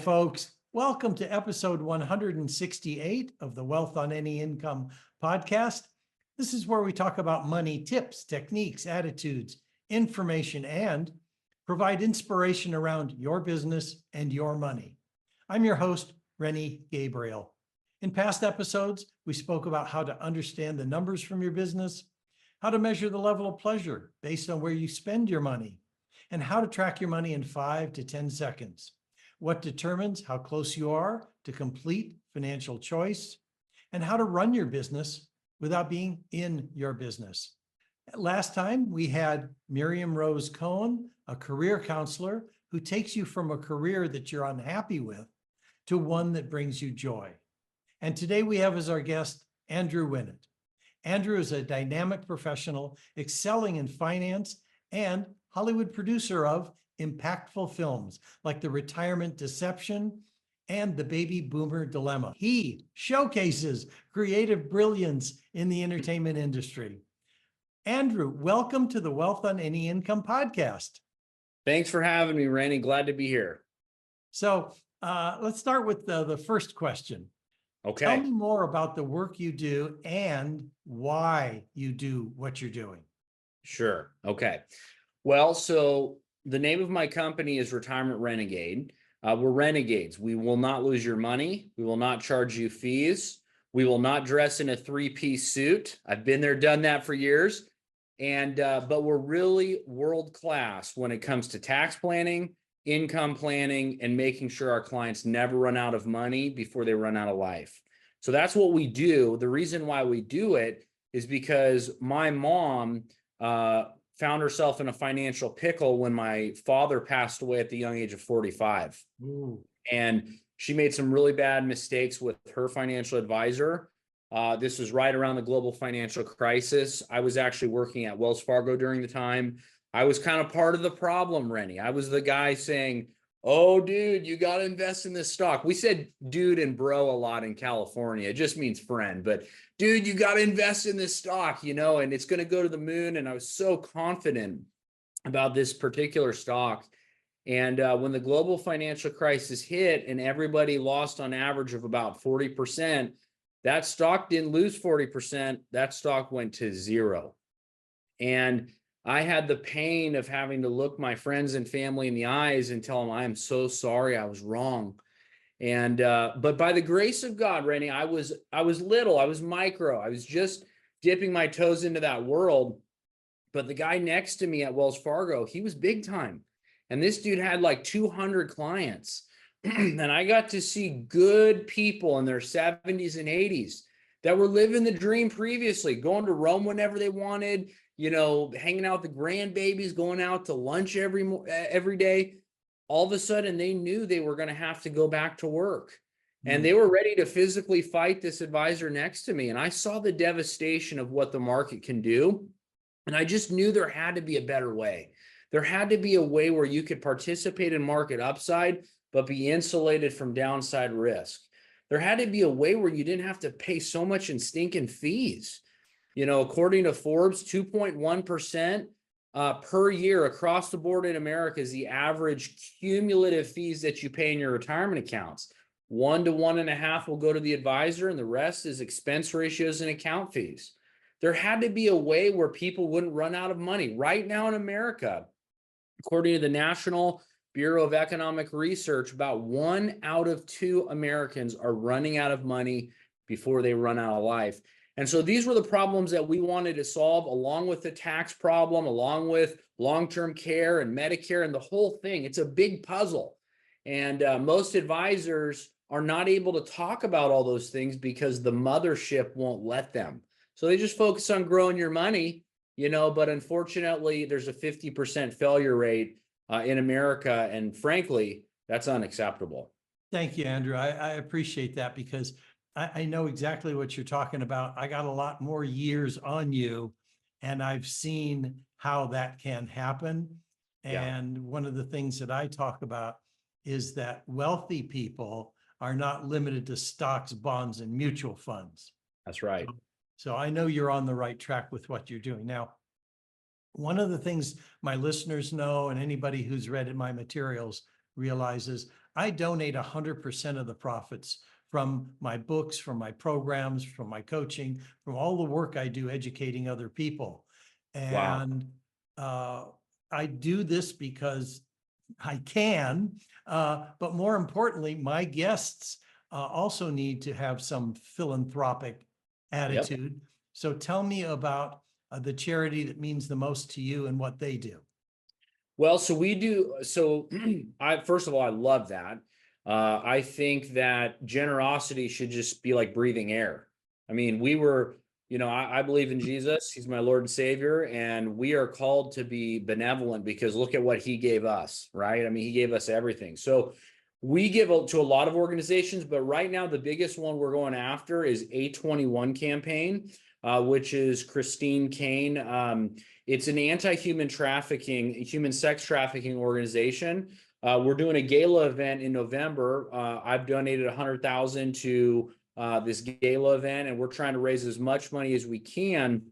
folks. Welcome to episode 168 of the Wealth on Any Income podcast. This is where we talk about money tips, techniques, attitudes, information, and provide inspiration around your business and your money. I'm your host, Rennie Gabriel. In past episodes, we spoke about how to understand the numbers from your business, how to measure the level of pleasure based on where you spend your money, and how to track your money in 5 to 10 seconds. What determines how close you are to complete financial choice, and how to run your business without being in your business. Last time, we had Miriam Rose Cohen, a career counselor who takes you from a career that you're unhappy with to one that brings you joy. And today we have as our guest, Andrew Winnett. Andrew is a dynamic professional excelling in finance and Hollywood producer of impactful films like The Retirement Deception and The Baby Boomer Dilemma. He showcases creative brilliance in the entertainment industry. Andrew, welcome to the Wealth on Any Income podcast. Thanks for having me, Rennie. Glad to be here. So let's start with the first question. Okay. Tell me more about the work you do and why you do what you're doing. Sure. Okay. Well, so the name of my company is Retirement Renegade. We're renegades. We will not lose your money. We will not charge you fees. We will not dress in a three-piece suit. I've been there, done that for years. And but we're really world-class when it comes to tax planning, income planning, and making sure our clients never run out of money before they run out of life. So that's what we do. The reason why we do it is because my mom found herself in a financial pickle when my father passed away at the young age of 45. Ooh. And she made some really bad mistakes with her financial advisor. This was right around the global financial crisis. I was actually working at Wells Fargo during the time. I was kind of part of the problem, Rennie. I was the guy saying, oh, dude, you got to invest in this stock. We said dude and bro a lot in California. It just means friend. But dude, you got to invest in this stock, and it's going to go to the moon. And I was so confident about this particular stock. And when the global financial crisis hit and everybody lost on average of about 40%, that stock didn't lose 40%. That stock went to zero. And I had the pain of having to look my friends and family in the eyes and tell them, I am so sorry, I was wrong. And but by the grace of God, Rennie, I was little, I was micro, I was just dipping my toes into that world. But the guy next to me at Wells Fargo, he was big time. And this dude had like 200 clients. And I got to see good people in their 70s and 80s that were living the dream previously, going to Rome whenever they wanted, hanging out with the grandbabies, going out to lunch every day. All of a sudden, they knew they were going to have to go back to work. And they were ready to physically fight this advisor next to me. And I saw the devastation of what the market can do. And I just knew there had to be a better way. There had to be a way where you could participate in market upside, but be insulated from downside risk. There had to be a way where you didn't have to pay so much in stinking fees. According to Forbes, 2.1% per year across the board in America is the average cumulative fees that you pay in your retirement accounts. 1 to 1.5 will go to the advisor, and the rest is expense ratios and account fees. There had to be a way where people wouldn't run out of money. Right now in America, according to the National Bureau of Economic Research, about 1 out of 2 Americans are running out of money before they run out of life. And so these were the problems that we wanted to solve, along with the tax problem, along with long-term care and Medicare and the whole thing. It's a big puzzle. And most advisors are not able to talk about all those things because the mothership won't let them. So they just focus on growing your money, but unfortunately, there's a 50% failure rate in America. And frankly, that's unacceptable. Thank you, Andrew. I appreciate that because I know exactly what you're talking about. I got a lot more years on you, and I've seen how that can happen. And one of the things that I talk about is that wealthy people are not limited to stocks, bonds, and mutual funds. That's right. So I know you're on the right track with what you're doing. Now, one of the things my listeners know, and anybody who's read my materials realizes, I donate 100% of the profits from my books, from my programs, from my coaching, from all the work I do educating other people. Wow. And I do this because I can, but more importantly, my guests also need to have some philanthropic Yep. attitude. So tell me about the charity that means the most to you and what they do. Well, so we do. So I, first of all, I love that. I think that generosity should just be like breathing air. I mean, I believe in Jesus. He's my Lord and Savior, and we are called to be benevolent because look at what he gave us, right? I mean, he gave us everything. So we give to a lot of organizations, but right now the biggest one we're going after is A21 campaign, which is Christine Kane. It's an anti-human trafficking, human sex trafficking organization. We're doing a gala event in November. I've donated 100,000 to this gala event, and we're trying to raise as much money as we can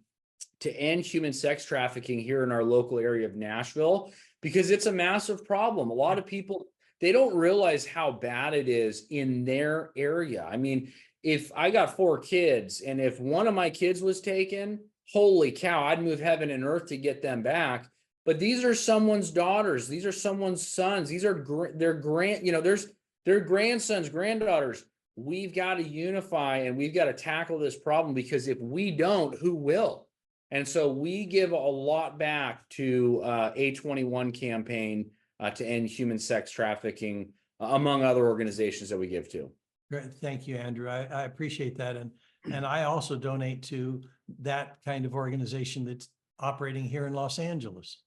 to end human sex trafficking here in our local area of Nashville, because it's a massive problem. A lot of people, they don't realize how bad it is in their area. I mean, if I got 4 kids and if one of my kids was taken, holy cow, I'd move heaven and earth to get them back. But these are someone's daughters. These are someone's sons. These are their grandsons, granddaughters. We've got to unify and we've got to tackle this problem, because if we don't, who will? And so we give a lot back to A21 campaign to end human sex trafficking, among other organizations that we give to. Great. Thank you, Andrew. I appreciate that. And I also donate to that kind of organization that's operating here in Los Angeles.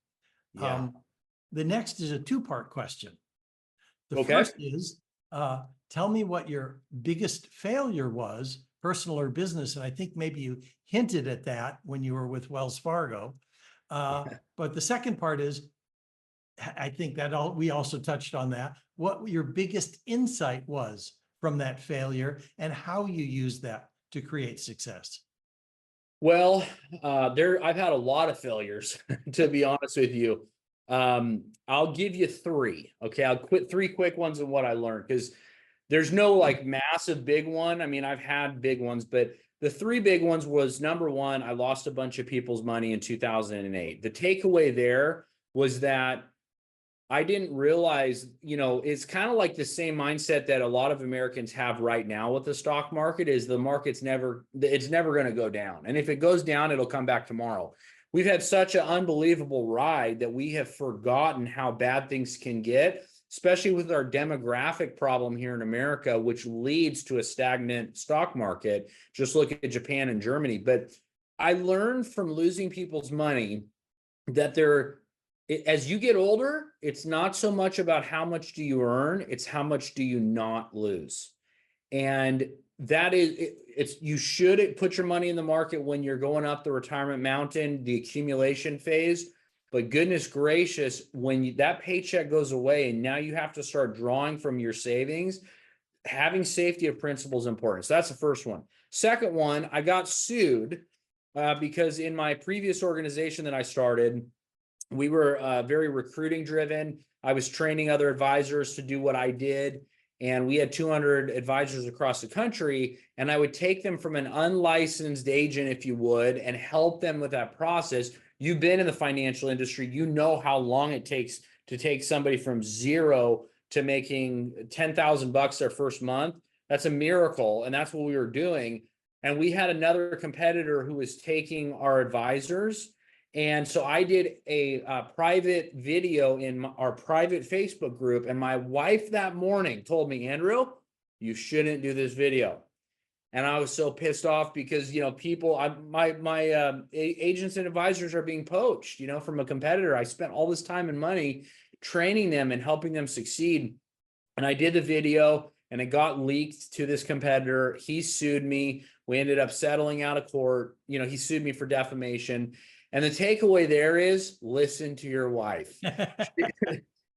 Yeah. The next is a 2-part question. The Okay. first is, tell me what your biggest failure was, personal or business. And I think maybe you hinted at that when you were with Wells Fargo. But the second part is, I think that we also touched on that, what your biggest insight was from that failure and how you used that to create success. Well, I've had a lot of failures, to be honest with you. I'll give you 3. Okay. I'll quit 3 quick ones of what I learned, because there's no like massive big one. I mean, I've had big ones, but the 3 big ones was, number 1, I lost a bunch of people's money in 2008. The takeaway there was that I didn't realize, it's kind of like the same mindset that a lot of Americans have right now with the stock market, is the market's it's never going to go down. And if it goes down, it'll come back tomorrow. We've had such an unbelievable ride that we have forgotten how bad things can get, especially with our demographic problem here in America, which leads to a stagnant stock market. Just look at Japan and Germany. But I learned from losing people's money that as you get older, it's not so much about how much do you earn, it's how much do you not lose. And that is, you should put your money in the market when you're going up the retirement mountain, the accumulation phase. But goodness gracious, when that paycheck goes away and now you have to start drawing from your savings, having safety of principle is important. So that's the first one. Second one, I got sued because in my previous organization that I started, we were very recruiting driven. I was training other advisors to do what I did. And we had 200 advisors across the country. And I would take them from an unlicensed agent, if you would, and help them with that process. You've been in the financial industry. You know how long it takes to take somebody from zero to making $10,000 their first month. That's a miracle. And that's what we were doing. And we had another competitor who was taking our advisors. And so I did a private video in our private Facebook group. And my wife that morning told me, Andrew, you shouldn't do this video. And I was so pissed off because, my agents and advisors are being poached, from a competitor. I spent all this time and money training them and helping them succeed. And I did the video and it got leaked to this competitor. He sued me. We ended up settling out of court. He sued me for defamation. And the takeaway there is, listen to your wife.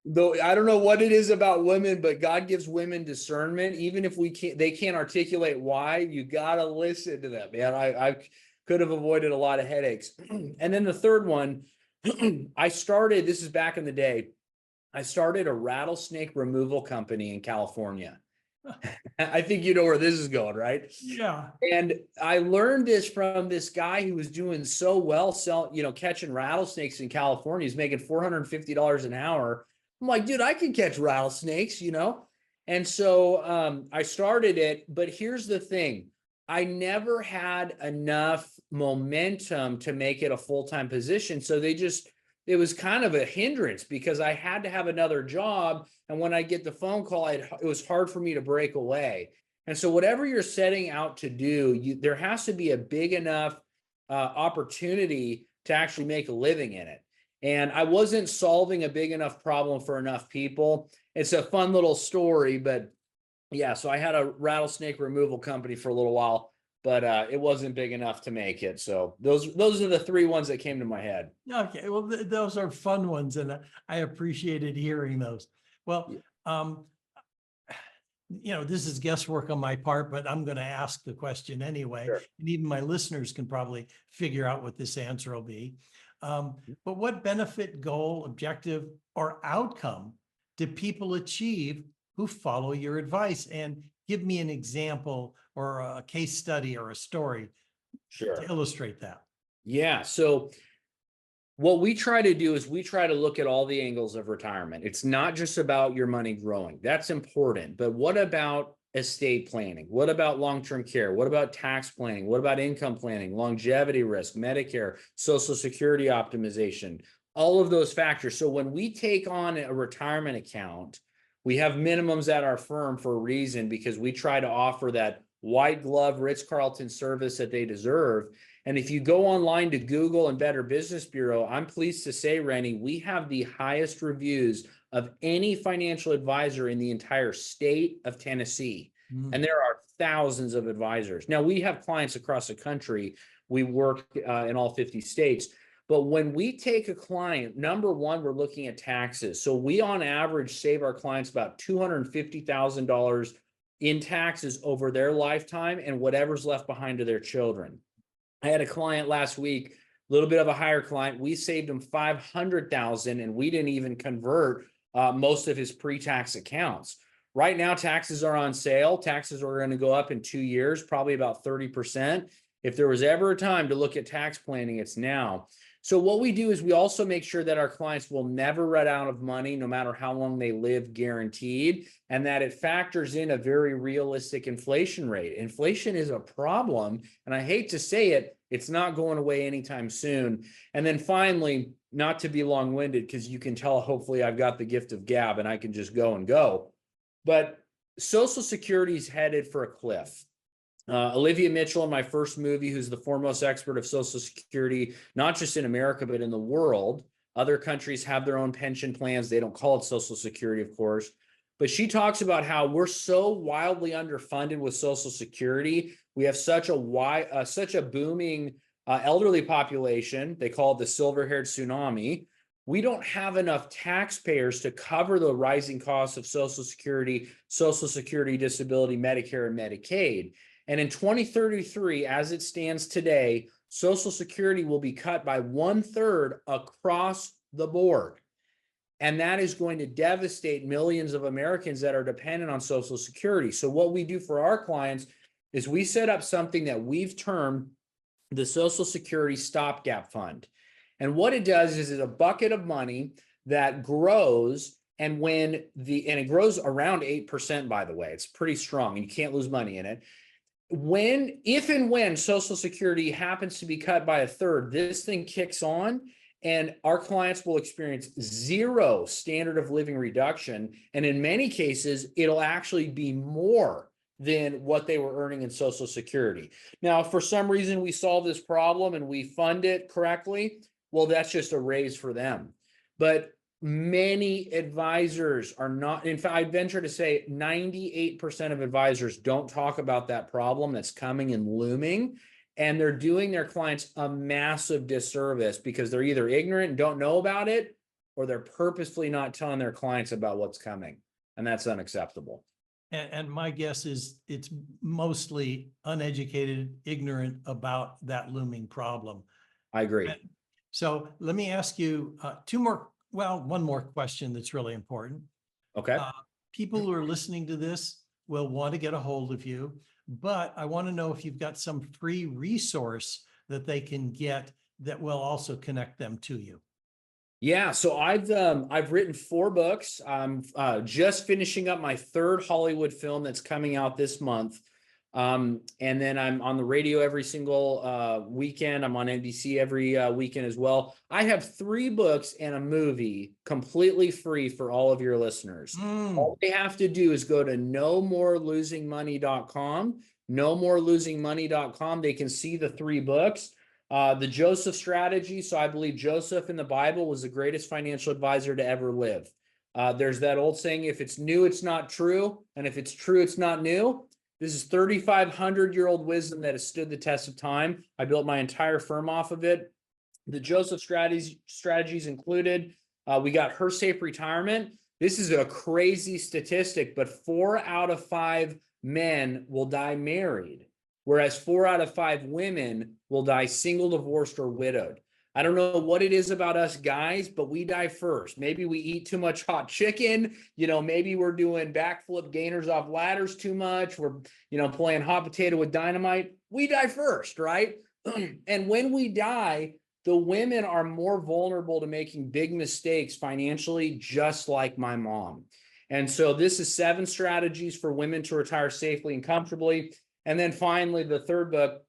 Though I don't know what it is about women, but God gives women discernment. Even if they can't articulate why, you got to listen to them, man. I could have avoided a lot of headaches. And then the third one, this is back in the day. I started a rattlesnake removal company in California. I think you know where this is going, right? Yeah. And I learned this from this guy who was doing so well, catching rattlesnakes in California. He's making $450 an hour. I'm like, dude, I can catch rattlesnakes. And so I started it. But here's the thing. I never had enough momentum to make it a full-time position. So it was kind of a hindrance because I had to have another job. And when I get the phone call, it was hard for me to break away. And so whatever you're setting out to do, there has to be a big enough opportunity to actually make a living in it. And I wasn't solving a big enough problem for enough people. It's a fun little story, but yeah, so I had a rattlesnake removal company for a little while, but it wasn't big enough to make it. So those are the three ones that came to my head. Okay, well, those are fun ones, and I appreciated hearing those. Well, this is guesswork on my part, but I'm going to ask the question anyway. Sure. And even my listeners can probably figure out what this answer will be. But what benefit, goal, objective, or outcome do people achieve who follow your advice? And give me an example or a case study or a story to illustrate that. Yeah. So what we try to do is we try to look at all the angles of retirement. It's not just about your money growing. That's important. But what about estate planning? What about long-term care? What about tax planning? What about income planning, longevity risk, Medicare, Social Security optimization, all of those factors. So when we take on a retirement account, we have minimums at our firm for a reason, because we try to offer that white glove Ritz-Carlton service that they deserve. And if you go online to Google and Better Business Bureau, I'm pleased to say, Rennie, we have the highest reviews of any financial advisor in the entire state of Tennessee. And there are thousands of advisors. Now, we have clients across the country. We work in all 50 states. But when we take a client, number one, we're looking at taxes. So we, on average, save our clients about $250,000 in taxes over their lifetime and whatever's left behind to their children. I had a client last week, a little bit of a higher client. We saved him $500,000, and we didn't even convert most of his pre-tax accounts. Right now, taxes are on sale. Taxes are going to go up in 2 years, probably about 30%. If there was ever a time to look at tax planning, it's now. So what we do is we also make sure that our clients will never run out of money, no matter how long they live, guaranteed, and that it factors in a very realistic inflation rate. Inflation is a problem, and I hate to say it, it's not going away anytime soon. And then finally, not to be long-winded, because you can tell, hopefully I've got the gift of gab and I can just go and go, but Social Security is headed for a cliff. Olivia Mitchell, in my first movie, who's the foremost expert of Social Security, not just in America, but in the world. Other countries have their own pension plans. They don't call it Social Security, of course. But she talks about how we're so wildly underfunded with Social Security. We have such a booming elderly population. They call it the silver-haired tsunami. We don't have enough taxpayers to cover the rising costs of Social Security, disability, Medicare, and Medicaid. And in 2033, as it stands today, Social Security will be cut by 1/3 across the board. And that is going to devastate millions of Americans that are dependent on Social Security. So what we do for our clients is we set up something that we've termed the Social Security Stopgap Fund. And what it does is it's a bucket of money that grows, and it grows around 8%, by the way. It's pretty strong, and you can't lose money in it. If and when Social Security happens to be cut by 1/3, this thing kicks on, and our clients will experience zero standard of living reduction. And in many cases, it'll actually be more than what they were earning in Social Security. Now, if for some reason we solve this problem and we fund it correctly, well, that's just a raise for them. But many advisors are not, in fact, I'd venture to say 98% of advisors don't talk about that problem that's coming and looming, and they're doing their clients a massive disservice because they're either ignorant and don't know about it, or they're purposefully not telling their clients about what's coming, and that's unacceptable. And my guess is it's mostly uneducated, ignorant about that looming problem. I agree. So let me ask you two more well, one more question that's really important. Okay. People who are listening to this will want to get a hold of you, but I want to know if you've got some free resource that they can get that will also connect them to you. Yeah, so I've written 4 books. I'm just finishing up my 3rd Hollywood film that's coming out this month. And then I'm on the radio every single weekend. I'm on NBC every weekend as well. I have 3 books and a movie completely free for all of your listeners. All they have to do is go to nomorelosingmoney.com, nomorelosingmoney.com. They can see the 3 books. The Joseph strategy. So I believe Joseph in the Bible was the greatest financial advisor to ever live. There's that old saying, if it's new, it's not true. And if it's true, it's not new. This is 3,500-year-old wisdom that has stood the test of time. I built my entire firm off of it. The Joseph strategies included, we got her safe retirement. This is a crazy statistic, but 4 out of 5 men will die married, whereas 4 out of 5 women will die single, divorced, or widowed. I don't know what it is about us guys, but we die first. Maybe we eat too much hot chicken. Maybe we're doing backflip gainers off ladders too much. We're, playing hot potato with dynamite. We die first, right? And when we die, the women are more vulnerable to making big mistakes financially, just like my mom. And so this is 7 strategies for women to retire safely and comfortably. And then finally, the 3rd book,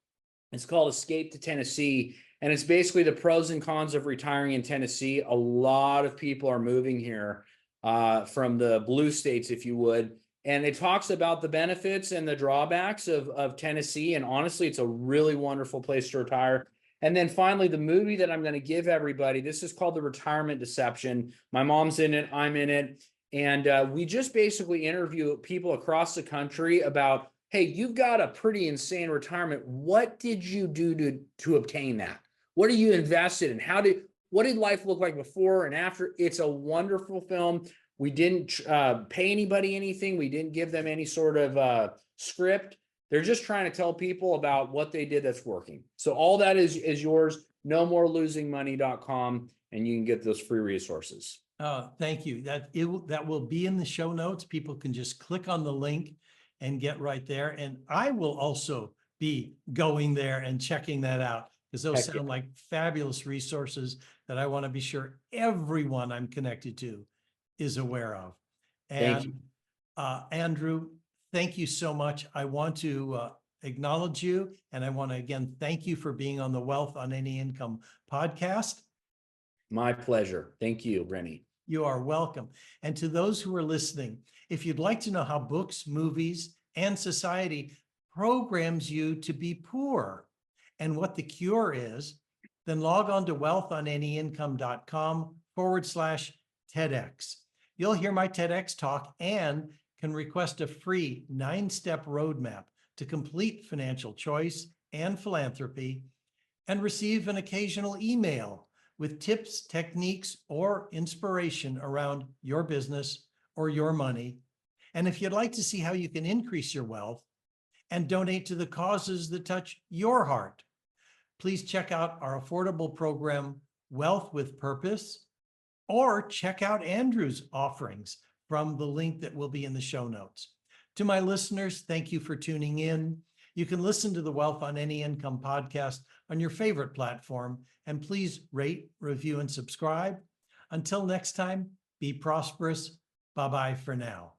it's called Escape to Tennessee. And it's basically the pros and cons of retiring in Tennessee. A lot of people are moving here from the blue states, if you would. And it talks about the benefits and the drawbacks of Tennessee. And honestly, it's a really wonderful place to retire. And then finally, the movie that I'm going to give everybody, this is called The Retirement Deception. My mom's in it. I'm in it. And we just basically interview people across the country about, hey, you've got a pretty insane retirement. What did you do to obtain that? What are you invested in? What did life look like before and after? It's a wonderful film. We didn't pay anybody anything. We didn't give them any sort of script. They're just trying to tell people about what they did that's working. So all that is yours, nomorelosingmoney.com, and you can get those free resources. Thank you. That will be in the show notes. People can just click on the link and get right there. And I will also be going there and checking that out, because those sound like fabulous resources that I want to be sure everyone I'm connected to is aware of. And Andrew, thank you so much. I want to acknowledge you, and I want to again thank you for being on the Wealth on Any Income podcast. My pleasure. Thank you, Rennie. You are welcome. And to those who are listening, if you'd like to know how books, movies, and society programs you to be poor and what the cure is, then log on to wealthonanyincome.com/TEDx. You'll hear my TEDx talk and can request a free 9-step roadmap to complete financial choice and philanthropy, and receive an occasional email with tips, techniques, or inspiration around your business or your money. And if you'd like to see how you can increase your wealth and donate to the causes that touch your heart, please check out our affordable program, Wealth with Purpose, or check out Andrew's offerings from the link that will be in the show notes. To my listeners, thank you for tuning in. You can listen to the Wealth on Any Income podcast on your favorite platform, and please rate, review, and subscribe. Until next time, be prosperous. Bye-bye for now.